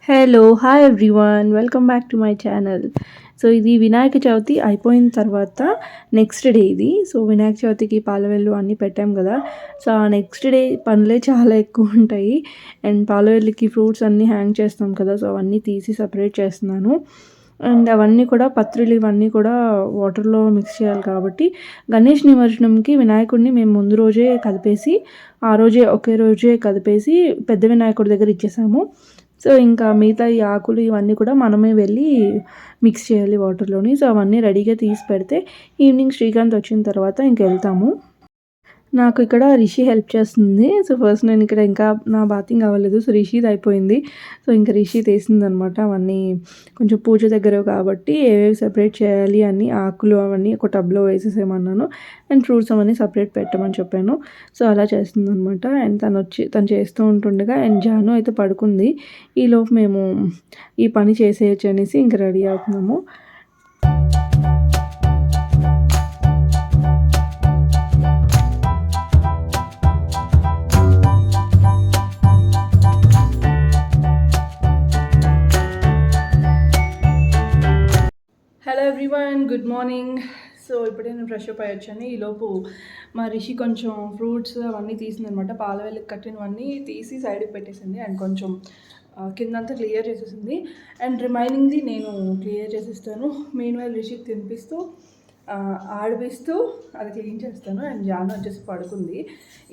Hello! Hi everyone. Welcome back to my channel. So, ఇది వినాయక చవితి అయిపోయిన తర్వాత నెక్స్ట్ డే ఇది. సో, వినాయక చవితికి పాలవెల్లు అన్నీ పెట్టాం గదా! సో, ఆ నెక్స్ట్ డే పనులే చాలా ఎక్కువుంటాయి. అండ్ పాలవెల్లికి ఫ్రూట్స్ అన్నీ హ్యాంగ్ చేస్తాం కదా! సో, అవన్నీ తీసి సెపరేట్ చేస్తున్నాను. అండ్ అవన్నీ కూడా పత్రులు ఇవన్నీ కూడా వాటర్‌లో మిక్స్ చేయాలి కాబట్టి, గణేష్ నిమజ్జనంకి వినాయకుడిని మేము ముందు రోజే కలిపేసి, ఆ రోజే ఒకే రోజే కలిపేసి పెద్ద వినాయకుడి దగ్గర ఇచ్చేసాము. సో, ఇంకా మిగతా ఈ ఆకులు ఇవన్నీ కూడా మనమే వెళ్ళి మిక్స్ చేయాలి వాటర్‌లోని. సో, అవన్నీ రెడీగా తీసి పెడితే ఈవినింగ్ శ్రీకాంత్ వచ్చిన తర్వాత ఇంకెళ్తాము. నాకు ఇక్కడ రిషి హెల్ప్ చేస్తుంది. సో, ఫస్ట్ నేను ఇక్కడ ఇంకా నా బాతింగ్ అవ్వలేదు. సో, రిషిది అయిపోయింది. సో, ఇంక రిషి తీసిందనమాట. అవన్నీ కొంచెం పూజ దగ్గరవి కాబట్టి ఏవేవి సెపరేట్ చేయాలి అని ఆకులు అవన్నీ ఒక టబ్‌లో వేసేసేయమన్నాను. అండ్ ఫ్రూట్స్ అవన్నీ సెపరేట్ పెట్టమని చెప్పాను. సో, అలా చేస్తుందనమాట. అండ్ తను చేస్తూ ఉంటుండగా అండ్ జాను అయితే పడుకుంది. ఈలోపు మేము ఈ పని చేసేయొచ్చు అనేసి ఇంక రెడీ అవుతున్నాము. Hello everyone, good morning. So, ఇప్పుడే నేను ఫ్రెష్ అప్ అయ్యొచ్చాను. ఈలోపు మా రిషి కొంచెం ఫ్రూట్స్ అవన్నీ తీసిందనమాట. పాలవెల్లికి కట్టినవన్నీ తీసి సైడ్కి పెట్టేసింది. అండ్ కొంచెం కిందంతా క్లియర్ చేసేసింది. అండ్ రిమైనింగ్ది నేను క్లియర్ చేసేస్తాను. మీన్వైల్ రిషికి తినిపిస్తూ ఆడిపిస్తూ అది క్లీన్ చేస్తాను. అండ్ జాను వచ్చేసి పడుకుంది.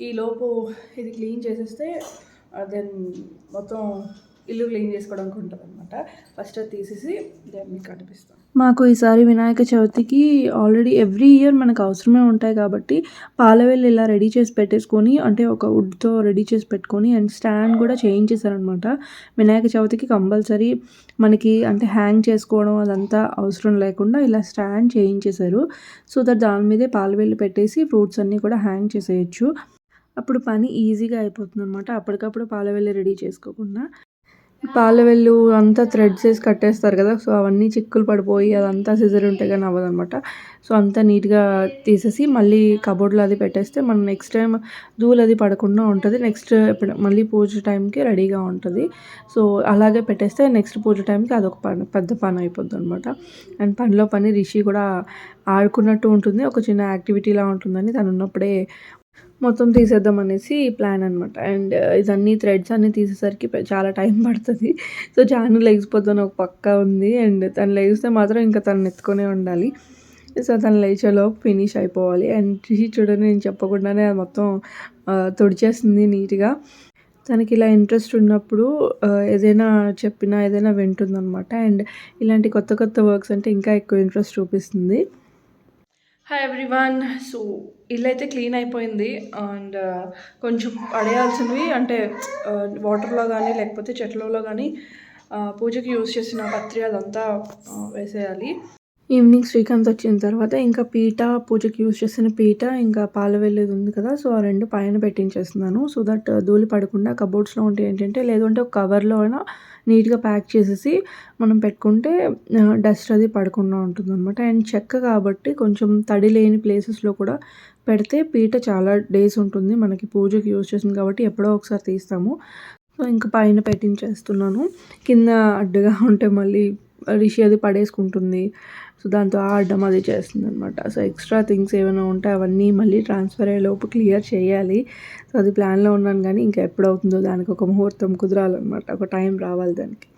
ఈలోపు ఇది క్లీన్ చేసేస్తే దెన్ మొత్తం ఇల్లు క్లీన్ చేసుకోవడానికి ఉంటుందన్నమాట. ఫస్ట్ అది తీసేసి దెన్ మీకు కనిపిస్తాను. మాకు ఈసారి వినాయక చవితికి ఆల్రెడీ ఎవ్రీ ఇయర్ మనకు అవసరమే ఉంటాయి కాబట్టి పాలవెల్లి ఇలా రెడీ చేసి పెట్టేసుకొని, అంటే ఒక వుడ్తో రెడీ చేసి పెట్టుకొని అండ్ స్టాండ్ కూడా చేయించేసారనమాట. వినాయక చవితికి కంపల్సరీ మనకి అంటే హ్యాంగ్ చేసుకోవడం అదంతా అవసరం లేకుండా ఇలా స్టాండ్ చేయించేశారు. సో దట్ దాని మీదే పాలవెల్లి పెట్టేసి ఫ్రూట్స్ అన్నీ కూడా హ్యాంగ్ చేసేయచ్చు. అప్పుడు పని ఈజీగా అయిపోతుందనమాట. అప్పటికప్పుడు పాలవెల్లి రెడీ చేసుకోకుండా. పాలవెల్లు అంతా థ్రెడ్స్ వేసి కట్టేస్తారు కదా! సో, అవన్నీ చిక్కులు పడిపోయి అదంతా సిజర్ ఉంటే గానీ అవ్వదనమాట. సో, అంతా నీట్‌గా తీసేసి మళ్ళీ కబోర్డ్‌లో అది పెట్టేస్తే మనం నెక్స్ట్ టైం ధూళి పడకుండా ఉంటది. నెక్స్ట్ మళ్ళీ పూజ టైంకి రెడీగా ఉంటది. సో, అలాగే పెట్టేస్తే నెక్స్ట్ పూజ టైంకి అదొక పెద్ద పని అయిపోద్దనమాట. అండ్ పనిలో పని రిషి కూడా ఆడుకున్నట్టు ఉంటుంది. ఒక చిన్న యాక్టివిటీలా ఉంటుందని తనున్నప్పుడే మొత్తం తీసేద్దాం అనేసి ప్లాన్ అనమాట. అండ్ ఇదన్నీ థ్రెడ్స్ అన్నీ తీసేసరికి చాలా టైం పడుతుంది. సో, జాను లెగిసిపోద్దని ఒక పక్క ఉంది. అండ్ తను లెగిస్తే మాత్రం ఇంకా తనని ఎత్తుకొనే ఉండాలి. సో, తను లేచేలోపు ఫినిష్ అయిపోవాలి. అండ్ రిషి చూడండి, నేను చెప్పకుండానే అది మొత్తం తుడిచేస్తుంది నీట్‌గా. తనకి ఇలా ఇంట్రెస్ట్ ఉన్నప్పుడు ఏదైనా చెప్పినా ఏదైనా వింటుందనమాట. అండ్ ఇలాంటి కొత్త కొత్త వర్క్స్ అంటే ఇంకా ఎక్కువ ఇంట్రెస్ట్ చూపిస్తుంది. Hi everyone. సో, ఇల్లైతే క్లీన్ అయిపోయింది. అండ్ కొంచెం పడేయాల్సినవి అంటే వాటర్‌లో కానీ లేకపోతే చెట్లలో కానీ పూజకి యూజ్ చేసిన పత్రి అదంతా వేసేయాలి. ఈవినింగ్ శ్రీకాంత్ వచ్చిన తర్వాత ఇంకా పీట, పూజకి యూజ్ చేసిన పీట, ఇంకా పాలవెల్లిది ఉంది కదా! సో, ఆ 2 పైన పెట్టించేస్తున్నాను. సో దట్ ధూళి పడకుండా కబోర్డ్స్‌లో ఉంటే ఏంటంటే, లేదు అంటే ఒక కవర్‌లో అయినా నీట్‌గా ప్యాక్ చేసేసి మనం పెట్టుకుంటే డస్ట్ అది పడకుండా ఉంటుందన్నమాట. అండ్ చెక్క కాబట్టి కొంచెం తడి లేని ప్లేసెస్‌లో కూడా పెడితే పీట చాలా డేస్ ఉంటుంది. మనకి పూజకి యూజ్ చేసింది కాబట్టి ఎప్పుడో ఒకసారి తీస్తాము. సో, ఇంక పైన పెట్టించేస్తున్నాను. కింద అడ్డుగా ఉంటే మళ్ళీ రిషి అది పడేసుకుంటుంది. సో, దాంతో ఆడడం అది చేస్తుందనమాట. సో, ఎక్స్ట్రా థింగ్స్ ఏమైనా ఉంటే అవన్నీ మళ్ళీ ట్రాన్స్ఫర్ అయ్యేలోపు క్లియర్ చేయాలి. సో, అది ప్లాన్‌లో ఉన్నాను కానీ ఇంకా ఎప్పుడవుతుందో దానికి ఒక ముహూర్తం కుదరాలన్నమాట. ఒక టైం రావాలి దానికి.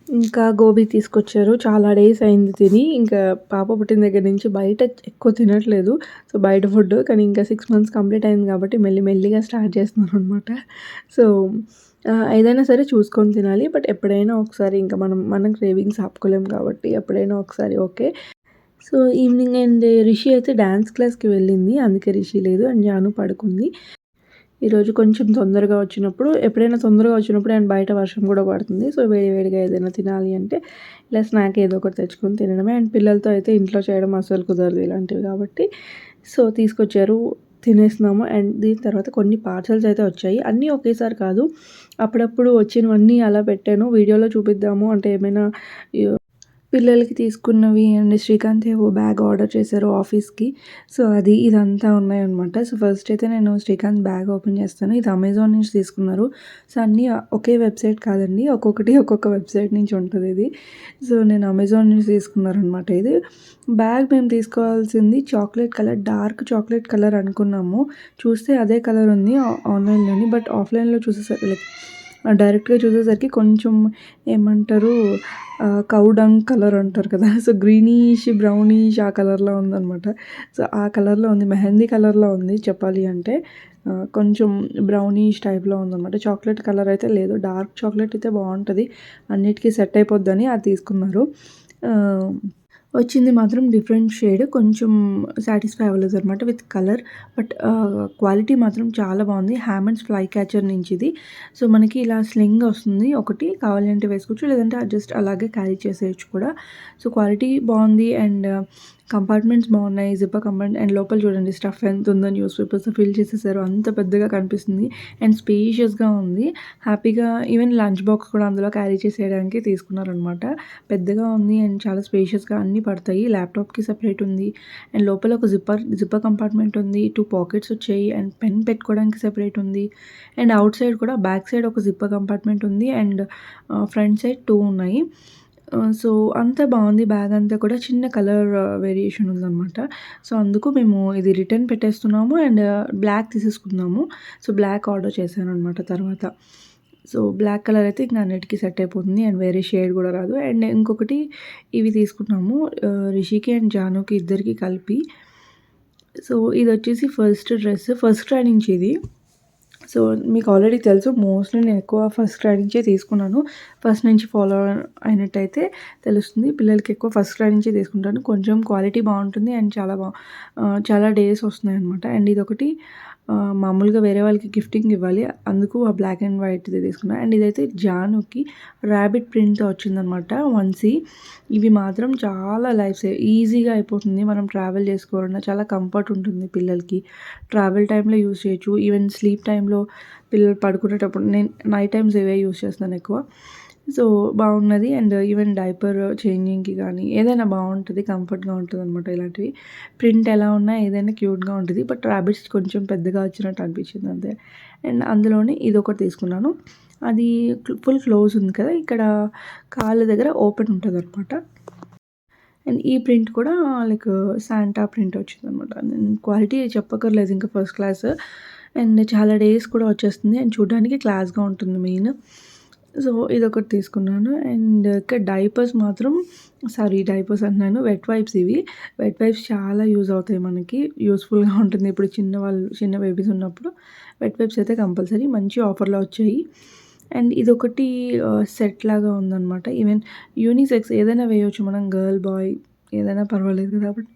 ఇంకా గోబీ తీసుకొచ్చారు. చాలా డేస్ అయింది తిని. ఇంకా పాప పుట్టిన దగ్గర నుంచి బయట ఎక్కువ తినట్లేదు. సో, బయట ఫుడ్. కానీ ఇంకా 6 మంత్స్ కంప్లీట్ అయింది కాబట్టి మెల్లిగా స్టార్ట్ చేస్తున్నాననమాట. సో, ఏదైనా సరే చూసుకొని తినాలి. బట్ ఎప్పుడైనా ఒకసారి ఇంకా మనం క్రేవింగ్స్ ఆపుకోలేం కాబట్టి ఎప్పుడైనా ఒకసారి okay. So, evening and Rishi అయితే డాన్స్ క్లాస్‌కి వెళ్ళింది. అందుకే రిషి లేదు. అండ్ జాను పడుకుంది. ఈరోజు కొంచెం తొందరగా వచ్చినప్పుడు ఎప్పుడైనా తొందరగా వచ్చినప్పుడు అండ్ బయట వర్షం కూడా పడుతుంది. సో, వేడిగా ఏదైనా తినాలి అంటే ఇలా స్నాక్ ఏదో ఒకటి తెచ్చుకొని తినడమే. అండ్ పిల్లలతో అయితే ఇంట్లో చేయడం అస్సలు కుదరదు ఇలాంటివి కాబట్టి. సో, తీసుకొచ్చారు, తినేస్తున్నాము. అండ్ దీని తర్వాత కొన్ని పార్సెల్స్ అయితే వచ్చాయి. అన్నీ ఒకేసారి కాదు, అప్పుడప్పుడు వచ్చినవన్నీ అలా పెట్టాను. వీడియోలో చూపిద్దాము అంటే ఏమైనా పిల్లలకి తీసుకున్నవి అండ్ శ్రీకాంత్ ఏవో బ్యాగ్ ఆర్డర్ చేశారు ఆఫీస్‌కి. సో, ఇదంతా ఉన్నాయన్నమాట. సో, ఫస్ట్ అయితే నేను శ్రీకాంత్ బ్యాగ్ ఓపెన్ చేస్తాను. ఇది అమెజాన్ నుంచి తీసుకున్నారు. సో, అన్నీ ఒకే వెబ్‌సైట్ కాదండి. ఒక్కొక్కటి ఒక్కొక్క వెబ్‌సైట్ నుంచి ఉంటదిది. సో, నేను అమెజాన్ నుంచి తీసుకున్నారనమాట ఇది. బ్యాగ్ మేము తీసుకోవాల్సింది chocolate colour, dark chocolate colour అనుకున్నాము. చూస్తే అదే కలర్ ఉంది ఆన్‌లైన్‌లోని. బట్ ఆఫ్‌లైన్‌లో లైక్ డైరెక్ట్‌గా చూసేసరికి కొంచెం ఏమంటారు కౌ డంగ్ కలర్ అంటారు కదా! సో, గ్రీనిష్, బ్రౌనిష్ ఆ కలర్‌లో ఉందనమాట. సో, ఆ కలర్‌లో ఉంది. మెహందీ కలర్‌లో ఉంది చెప్పాలి అంటే. కొంచెం బ్రౌనిష్ టైప్‌లో ఉందనమాట. చాక్లేట్ కలర్ అయితే లేదు. డార్క్ చాక్లేట్ అయితే బావుంటది. అన్నిటికి సెట్ అయిపోద్దని అది తీసుకున్నారు. ఆహ్ వచ్చింది మాత్రం డిఫరెంట్ షేడ్. కొంచెం సాటిస్ఫై అవ్వలేదనమాట విత్ కలర్. బట్ క్వాలిటీ మాత్రం చాలా బాగుంది. హ్యామండ్స్ ఫ్లై క్యాచర్ నుంచి ఇది. సో, మనకి ఇలా స్లింగ్ వస్తుంది ఒకటి. కావాలి అంటే వేసుకోవచ్చు. లేదంటే జస్ట్ అలాగే క్యారీ చేసేయొచ్చు కూడా. సో, క్వాలిటీ బాగుంది అండ్ కంపార్ట్మెంట్స్ బాగున్నాయి. జిప్పర్ కంపార్ట్మెంట్ అండ్ లోపల చూడండి స్టఫ్ ఎంత ఉందో న్యూస్ పేపర్స్‌తో ఫిల్ చేసేసారు. అంత పెద్దగా కనిపిస్తుంది అండ్ స్పేషియస్‌గా ఉంది. హ్యాపీగా ఈవెన్ లంచ్ బాక్స్ కూడా అందులో క్యారీ చేసేయడానికి తీసుకున్నారనమాట. పెద్దగా ఉంది అండ్ చాలా స్పేషియస్‌గా అన్నీ పడతాయి. ల్యాప్‌టాప్‌కి సెపరేట్ ఉంది అండ్ లోపల ఒక జిప్పర్ కంపార్ట్మెంట్ ఉంది. 2 పాకెట్స్ వచ్చాయి అండ్ పెన్ పెట్టుకోవడానికి సెపరేట్ ఉంది. అండ్ ఔట్ సైడ్ కూడా బ్యాక్ సైడ్ ఒక జిప్పర్ కంపార్ట్మెంట్ ఉంది అండ్ ఫ్రంట్ సైడ్ 2 ఉన్నాయి. సో, అంతా బాగుంది. బ్యాగ్ అంతా కూడా చిన్న కలర్ వేరియేషన్ ఉందనమాట. సో, అందుకు మేము ఇది రిటర్న్ పెట్టేస్తున్నాము అండ్ బ్లాక్ తీసేసుకున్నాము. సో, బ్లాక్ ఆర్డర్ చేశాననమాట తర్వాత. సో, బ్లాక్ కలర్ అయితే ఇంక అన్నిటికి సెట్ అయిపోతుంది అండ్ వేరే షేడ్ కూడా రాదు. అండ్ ఇంకొకటి ఇవి తీసుకున్నాము రిషికి అండ్ జానుకి ఇద్దరికి కలిపి. సో, ఇదొచ్చేసి ఫస్ట్ డ్రెస్. ఫస్ట్ క్రై నుంచి ఇది. సో, మీకు ఆల్రెడీ తెలుసు మోస్ట్‌లీ నేను ఎక్కువ ఫస్ట్ క్రై నుంచే తీసుకున్నాను. ఫస్ట్ నుంచి ఫాలో అయినట్టయితే తెలుస్తుంది. పిల్లలకి ఎక్కువ ఫస్ట్ క్రై నుంచే తీసుకుంటాను. కొంచెం క్వాలిటీ బాగుంటుంది అండ్ చాలా డేస్ వస్తున్నాయన్నమాట. అండ్ ఇదొకటి మామూలుగా వేరే వాళ్ళకి గిఫ్టింగ్ ఇవ్వాలి. అందుకు ఆ బ్లాక్ అండ్ వైట్‌ది తీసుకున్నా. అండ్ ఇదైతే జానుకి రాబిట్ ప్రింట్‌తో వచ్చిందనమాట వన్సీ. ఇవి మాత్రం చాలా ఈజీగా అయిపోతుంది. మనం ట్రావెల్ చేసుకోవాలన్నా చాలా కంఫర్ట్ ఉంటుంది పిల్లలకి. ట్రావెల్ టైంలో యూజ్ చేయొచ్చు. ఈవెన్ స్లీప్ టైంలో పిల్లలు పడుకునేటప్పుడు నేను నైట్ టైమ్స్ ఇవే యూజ్ చేస్తాను ఎక్కువ. సో, బాగున్నది అండ్ ఈవెన్ డైపర్ చేంజింగ్‌కి కానీ ఏదైనా బాగుంటది. కంఫర్ట్‌గా ఉంటదనమాట ఇలాంటివి. ప్రింట్ ఎలా ఉన్నా ఏదైనా క్యూట్‌గా ఉంటది. బట్ రాబిట్స్ కొంచెం పెద్దగా వచ్చినట్టు అనిపించింది అంతే. అండ్ అందులోనే ఇదొకటి తీసుకున్నాను. అది ఫుల్ క్లోజ్ ఉంది కదా! ఇక్కడ కాళ్ళ దగ్గర ఓపెన్ ఉంటదనమాట. అండ్ ఈ ప్రింట్ కూడా లైక్ శాంటా ప్రింట్ వచ్చిందనమాట. క్వాలిటీ చెప్పక్కర్లేదు ఇంకా ఫస్ట్ క్లాస్. అండ్ చాలా డేస్ కూడా వచ్చేస్తుంది అండ్ చూడడానికి క్లాస్‌గా ఉంటుంది మెయిన్. సో, ఇదొకటి తీసుకున్నాను. అండ్ ఇక్కడ డైపర్స్ అంటున్నాను. వెట్ వైప్స్ ఇవి. వెట్ వైప్స్ చాలా యూజ్ అవుతాయి మనకి. యూజ్‌ఫుల్‌గా ఉంటుంది. ఇప్పుడు చిన్న బేబీస్ ఉన్నప్పుడు వెట్ వైప్స్ అయితే కంపల్సరీ. మంచి ఆఫర్‌లో వచ్చాయి. అండ్ ఇదొకటి సెట్ లాగా ఉందనమాట. ఈవెన్ యూనిసెక్స్ ఏదైనా వేయొచ్చు మనం గర్ల్, బాయ్ ఏదైనా పర్వాలేదు కాబట్టి.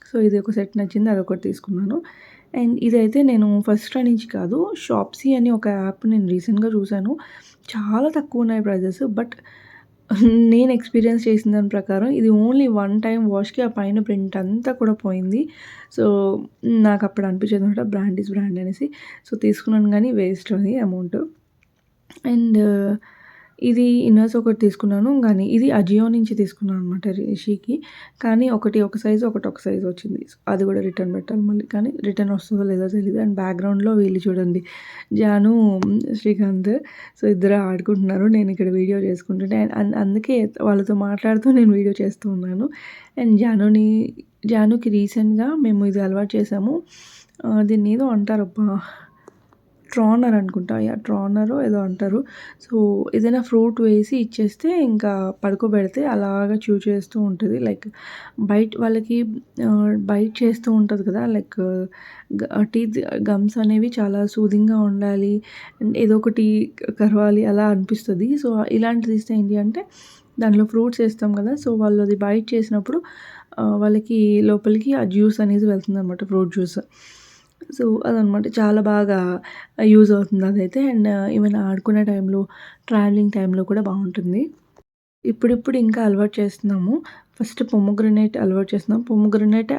సో, ఇది ఒక సెట్ నచ్చింది. అదొకటి తీసుకున్నాను. అండ్ ఇదైతే నేను ఫస్ట్ ట్రై నుంచి కాదు. షాప్సీ అని ఒక యాప్ నేను రీసెంట్‌గా చూసాను. చాలా తక్కువున్నాయి ప్రైజెస్. బట్ నేను ఎక్స్‌పీరియన్స్ చేసిన దాని ప్రకారం ఇది ఓన్లీ వన్ టైమ్ వాష్‌కి ఆ పైన ప్రింట్ అంతా కూడా పోయింది. సో, నాకప్పుడు అనిపించిందనమాట బ్రాండ్ ఈజ్ బ్రాండ్ అనేసి. సో, తీసుకున్నాను కానీ వేస్ట్ అది అమౌంట్. అండ్ ఇది ఇన్నర్స్ ఒకటి తీసుకున్నాను. కానీ ఇది అజియో నుంచి తీసుకున్నాను అనమాట రిషికి. కానీ ఒక సైజు, ఒక సైజు వచ్చింది. అది కూడా రిటర్న్ పెట్టాలి మళ్ళీ. కానీ రిటర్న్ వస్తుందో లేదో తెలీదు. అండ్ బ్యాక్‌గ్రౌండ్‌లో వీళ్ళు చూడండి జాను, శ్రీకాంత్. సో, ఇద్దరు ఆడుకుంటున్నారు. నేను ఇక్కడ వీడియో చేసుకుంటుంటే అందుకే వాళ్ళతో మాట్లాడుతూ నేను వీడియో చేస్తూ ఉన్నాను. అండ్ జానుకి రీసెంట్‌గా మేము ఇది అలవాటు చేసాము. దీన్నేదో అంటారబ్బా! ట్రానర్ అనుకుంటా. ట్రానరో ఏదో అంటారు. సో, ఏదైనా ఫ్రూట్ వేసి ఇచ్చేస్తే ఇంకా పడుకోబెడితే అలాగా చూ చేస్తూ ఉంటది. లైక్ వాళ్ళకి బైట్ చేస్తూ ఉంటది కదా! లైక్ టీత్ గమ్స్ అనేవి చాలా సూదింగ్‌గా ఉండాలి. అండ్ ఏదో ఒకటి కరవాలి అలా అనిపిస్తది. సో, ఇలాంటిది ఇస్తే ఏంటి అంటే దాంట్లో ఫ్రూట్స్ ఏస్తాం కదా! సో, వాళ్ళు అది బైట్ చేసినప్పుడు వాళ్ళకి లోపలికి ఆ జ్యూస్ అనేది వెళ్తుందనమాట. Fruit juice. సో, అదనమాట. చాలా బాగా యూజ్ అవుతుంది అదైతే. అండ్ ఈవెన్ ఆడుకునే టైంలో, ట్రావెలింగ్ టైంలో కూడా బావుంటుంది. ఇప్పుడిప్పుడు ఇంకా అలవాటు చేస్తున్నాము. ఫస్ట్ పొమోగ్రనేట్ అలవాటు చేస్తున్నాం. పొమోగ్రనేట్,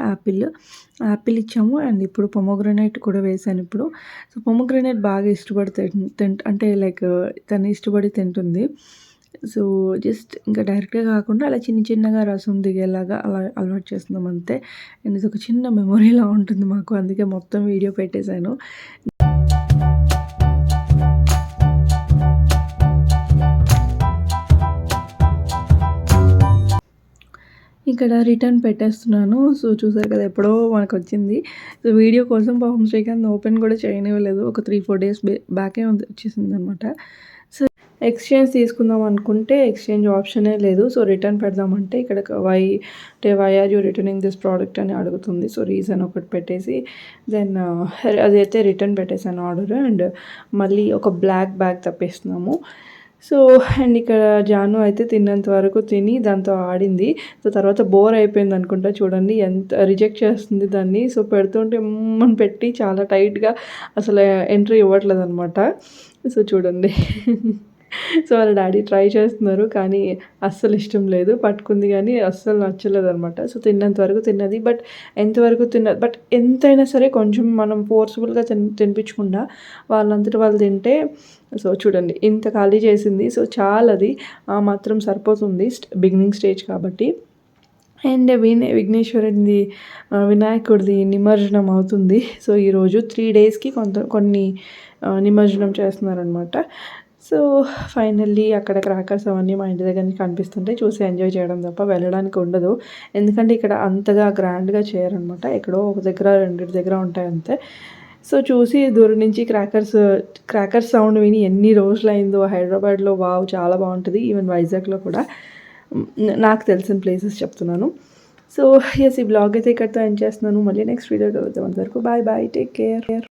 యాపిల్ ఇచ్చాము. అండ్ ఇప్పుడు పొమోగ్రనేట్ కూడా వేశానిప్పుడు. సో, పొమోగ్రనేట్ బాగా ఇష్టపడి అంటే లైక్ తను ఇష్టపడి తింటుంది. సో, జస్ట్ ఇంకా డైరెక్ట్‌గా కాకుండా అలా చిన్న చిన్నగా రసం దిగేలాగా అలా అలవాటు చేస్తున్నాం అంతే. అండ్ ఇదొక చిన్న మెమొరీలా ఉంటుంది మాకు. అందుకే మొత్తం వీడియో పెట్టేశాను. ఇక్కడ రిటర్న్ పెట్టేస్తున్నాను. సో, చూసారు కదా! ఎప్పుడో మనకొచ్చింది. సో, వీడియో కోసం పాపం శ్రీకాంత్ ఓపెన్ కూడా చేయనివ్వలేదు. ఒక 3, 4 డేస్ బ్యాకే వచ్చేసిందనమాట. సో, ఎక్స్‌చేంజ్ తీసుకుందాం అనుకుంటే ఎక్స్‌చేంజ్ ఆప్షనే లేదు. సో, రిటర్న్ పెడదామంటే ఇక్కడ why are you returning this product అని అడుగుతుంది. సో, రీజన్ ఒకటి పెట్టేసి దెన్ అదైతే రిటర్న్ పెట్టేసాను ఆర్డర్. అండ్ మళ్ళీ ఒక బ్లాక్ బ్యాగ్ తప్పేస్తున్నాము. సో, అండ్ ఇక్కడ జాను అయితే తిన్నంత వరకు తిని దాంతో ఆడింది. సో, తర్వాత బోర్ అయిపోయింది అనుకుంటా చూడండి ఎంత రిజెక్ట్ చేస్తుంది దాన్ని. సో, పెడుతుంటే అని పెట్టి చాలా టైట్‌గా అసలు ఎంట్రీ ఇవ్వట్లేదనమాట. సో, చూడండి. సో, వాళ్ళ డ్యాడీ ట్రై చేస్తున్నారు. కానీ అస్సలు ఇష్టం లేదు. పట్టుకుంది కానీ అస్సలు నచ్చలేదనమాట. సో, తిన్నంత వరకు తిన్నది. ఎంతవరకు తిన్నది. ఎంతైనా సరే కొంచెం మనం ఫోర్స్‌ఫుల్‌గా తినిపించకుండా వాళ్ళంతట వాళ్ళు తింటే సో, చూడండి ఇంత ఖాళీ చేసింది. సో, చాలది. ఆ మాత్రం సరిపోతుంది బిగినింగ్ స్టేజ్ కాబట్టి. అండ్ విఘ్నేశ్వరుడిది వినాయకుడిది నిమజ్జనం అవుతుంది. సో, ఈరోజు 3 డేస్‌కి కొన్ని నిమజ్జనం చేస్తున్నారనమాట. సో, ఫైనల్లీ అక్కడ క్రాకర్స్ అవన్నీ మా ఇంటి దగ్గర నుంచి కనిపిస్తుంటే చూసి ఎంజాయ్ చేయడం తప్ప వెళ్ళడానికి ఉండదు. ఎందుకంటే ఇక్కడ అంతగా గ్రాండ్‌గా చేయరనమాట. ఎక్కడో ఒక దగ్గర రెండిటి దగ్గర ఉంటాయి అంతే. సో, చూసి దూరం నుంచి క్రాకర్స్ సౌండ్ విని ఎన్ని రోజులైందో హైదరాబాద్‌లో వావ్! చాలా బావుంటది. ఈవెన్ వైజాగ్‌లో కూడా నాకు తెలిసిన ప్లేసెస్ చెప్తున్నాను. సో, యెస్ ఈ వ్లాగ్ అయితే ఇక్కడితో ఎండ్ చేస్తున్నాను. మళ్ళీ నెక్స్ట్ వీడియో కలుద్దాం. అంతవరకు బాయ్ బాయ్. Take care.